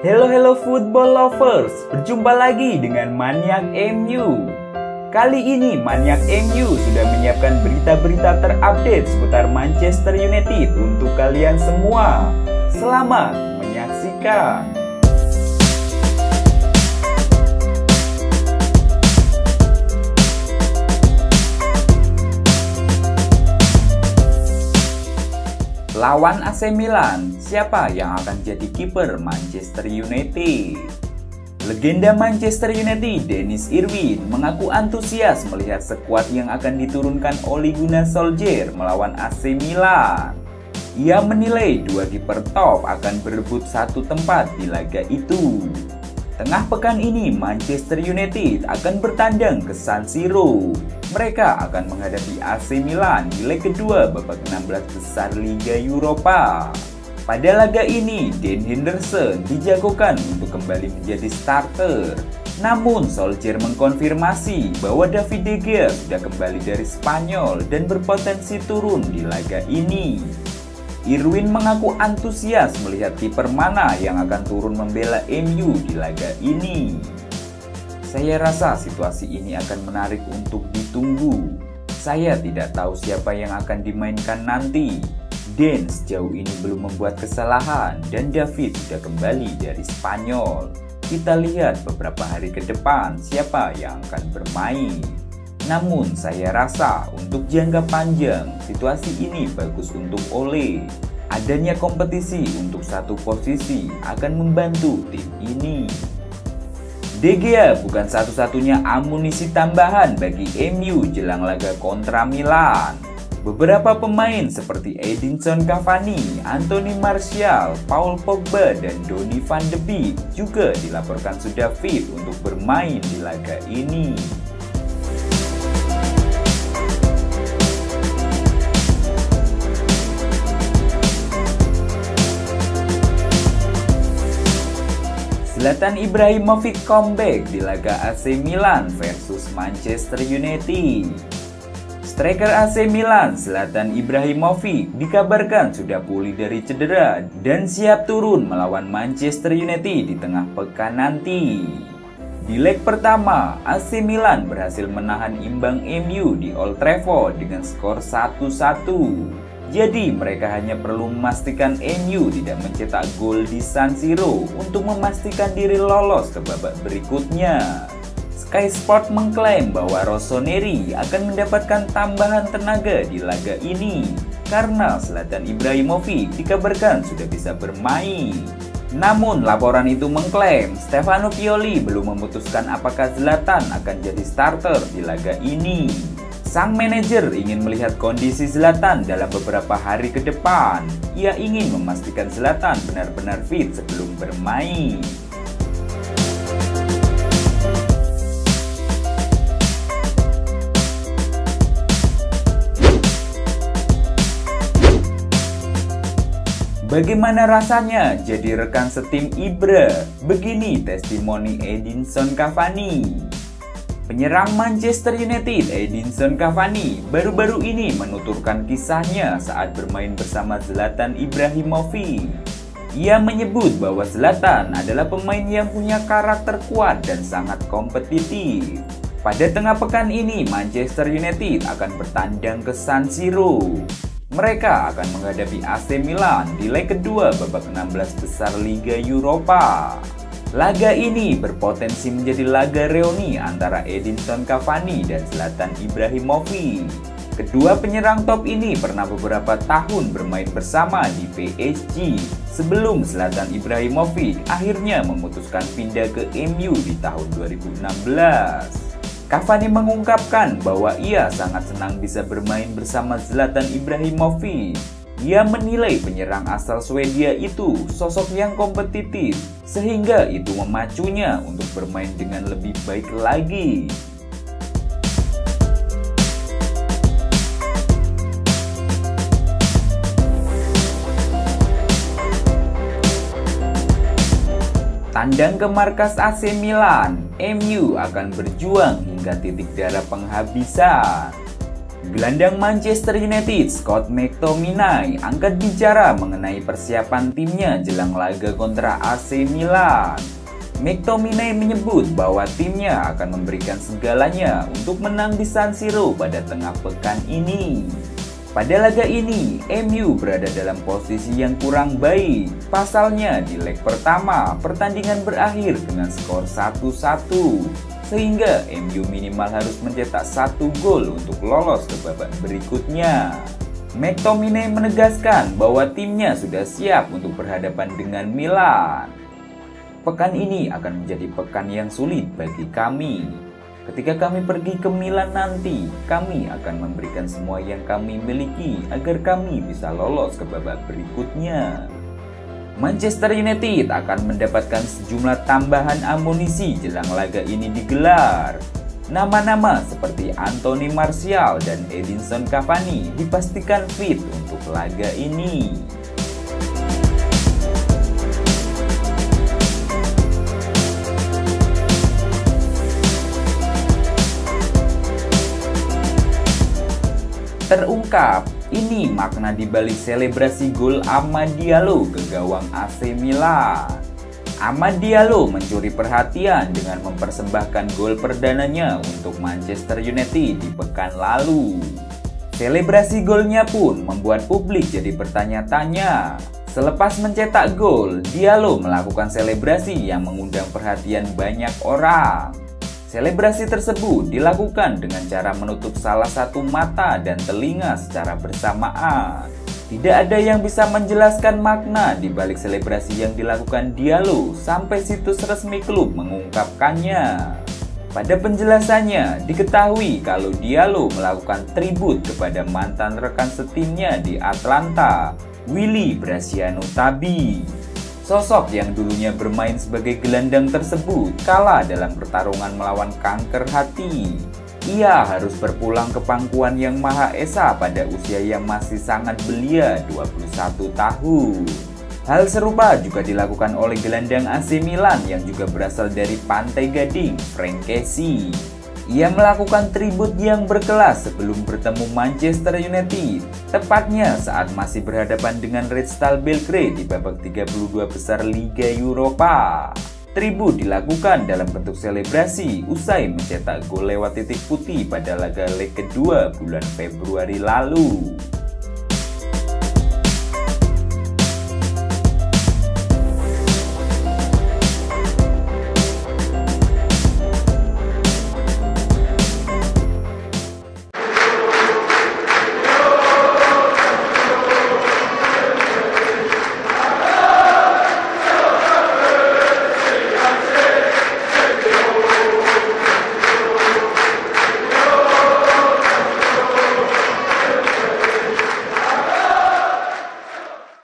Hello football lovers, berjumpa lagi dengan Maniak MU. Kali ini Maniak MU sudah menyiapkan berita-berita terupdate seputar Manchester United untuk kalian semua. Selamat menyaksikan. Lawan AC Milan, siapa yang akan jadi kiper Manchester United? Legenda Manchester United, Dennis Irwin, mengaku antusias melihat skuad yang akan diturunkan Ole Gunnar Solskjaer melawan AC Milan. Ia menilai dua kiper top akan berebut satu tempat di laga itu. Tengah pekan ini, Manchester United akan bertandang ke San Siro. Mereka akan menghadapi AC Milan di leg kedua babak 16 besar Liga Eropa. Pada laga ini, Dean Henderson dijagokan untuk kembali menjadi starter. Namun, Solskjaer mengkonfirmasi bahwa David De Gea sudah kembali dari Spanyol dan berpotensi turun di laga ini. Irwin mengaku antusias melihat kiper mana yang akan turun membela MU di laga ini. Saya rasa situasi ini akan menarik untuk ditunggu. Saya tidak tahu siapa yang akan dimainkan nanti. Dan sejauh ini belum membuat kesalahan dan David sudah kembali dari Spanyol. Kita lihat beberapa hari ke depan siapa yang akan bermain. Namun saya rasa untuk jangka panjang situasi ini bagus untuk Ole. Adanya kompetisi untuk satu posisi akan membantu tim ini. De Gea bukan satu-satunya amunisi tambahan bagi MU jelang laga kontra Milan. Beberapa pemain seperti Edinson Cavani, Anthony Martial, Paul Pogba, dan Donny van de Beek juga dilaporkan sudah fit untuk bermain di laga ini. Zlatan Ibrahimovic comeback di laga AC Milan versus Manchester United. Striker AC Milan Zlatan Ibrahimovic dikabarkan sudah pulih dari cedera dan siap turun melawan Manchester United di tengah pekan nanti. Di leg pertama, AC Milan berhasil menahan imbang MU di Old Trafford dengan skor 1-1. Jadi mereka hanya perlu memastikan MU tidak mencetak gol di San Siro untuk memastikan diri lolos ke babak berikutnya. Sky Sport mengklaim bahwa Rossoneri akan mendapatkan tambahan tenaga di laga ini karena Zlatan Ibrahimovic dikabarkan sudah bisa bermain. Namun laporan itu mengklaim Stefano Pioli belum memutuskan apakah Zlatan akan jadi starter di laga ini. Sang manajer ingin melihat kondisi Zlatan dalam beberapa hari ke depan. Ia ingin memastikan Zlatan benar-benar fit sebelum bermain. Bagaimana rasanya jadi rekan setim Ibra? Begini testimoni Edinson Cavani. Penyerang Manchester United Edinson Cavani baru-baru ini menuturkan kisahnya saat bermain bersama Zlatan Ibrahimovic. Ia menyebut bahwa Zlatan adalah pemain yang punya karakter kuat dan sangat kompetitif. Pada tengah pekan ini Manchester United akan bertandang ke San Siro. Mereka akan menghadapi AC Milan di leg kedua babak 16 besar Liga Eropa. Laga ini berpotensi menjadi laga reuni antara Edinson Cavani dan Zlatan Ibrahimovic. Kedua penyerang top ini pernah beberapa tahun bermain bersama di PSG sebelum Zlatan Ibrahimovic akhirnya memutuskan pindah ke MU di tahun 2016. Cavani mengungkapkan bahwa ia sangat senang bisa bermain bersama Zlatan Ibrahimovic. Ia menilai penyerang asal Swedia itu sosok yang kompetitif, sehingga itu memacunya untuk bermain dengan lebih baik lagi. Tandang ke markas AC Milan, MU akan berjuang hingga titik darah penghabisan. Gelandang Manchester United Scott McTominay angkat bicara mengenai persiapan timnya jelang laga kontra AC Milan. McTominay menyebut bahwa timnya akan memberikan segalanya untuk menang di San Siro pada tengah pekan ini. Pada laga ini, MU berada dalam posisi yang kurang baik. Pasalnya di leg pertama, pertandingan berakhir dengan skor 1-1. Sehingga MU minimal harus mencetak 1 gol untuk lolos ke babak berikutnya. McTominay menegaskan bahwa timnya sudah siap untuk berhadapan dengan Milan. Pekan ini akan menjadi pekan yang sulit bagi kami. Ketika kami pergi ke Milan nanti, kami akan memberikan semua yang kami miliki agar kami bisa lolos ke babak berikutnya. Manchester United akan mendapatkan sejumlah tambahan amunisi jelang laga ini digelar. Nama-nama seperti Anthony Martial dan Edinson Cavani dipastikan fit untuk laga ini. Terungkap, ini makna dibalik selebrasi gol Amad Diallo ke gawang AC Milan. Amad Diallo mencuri perhatian dengan mempersembahkan gol perdananya untuk Manchester United di pekan lalu. Selebrasi golnya pun membuat publik jadi bertanya-tanya. Selepas mencetak gol, Diallo melakukan selebrasi yang mengundang perhatian banyak orang. Selebrasi tersebut dilakukan dengan cara menutup salah satu mata dan telinga secara bersamaan. Tidak ada yang bisa menjelaskan makna di balik selebrasi yang dilakukan Diallo sampai situs resmi klub mengungkapkannya. Pada penjelasannya, diketahui kalau Diallo melakukan tribut kepada mantan rekan setimnya di Atlanta, Willy Braziano Tabi. Sosok yang dulunya bermain sebagai gelandang tersebut kalah dalam pertarungan melawan kanker hati. Ia harus berpulang ke pangkuan Yang Maha Esa pada usia yang masih sangat belia, 21 tahun. Hal serupa juga dilakukan oleh gelandang AC Milan yang juga berasal dari Pantai Gading, Frank Kessie. Ia melakukan tribut yang berkelas sebelum bertemu Manchester United, tepatnya saat masih berhadapan dengan Red Star Belgrade di babak 32 besar Liga Eropa. Tribut dilakukan dalam bentuk selebrasi usai mencetak gol lewat titik putih pada laga leg kedua bulan Februari lalu.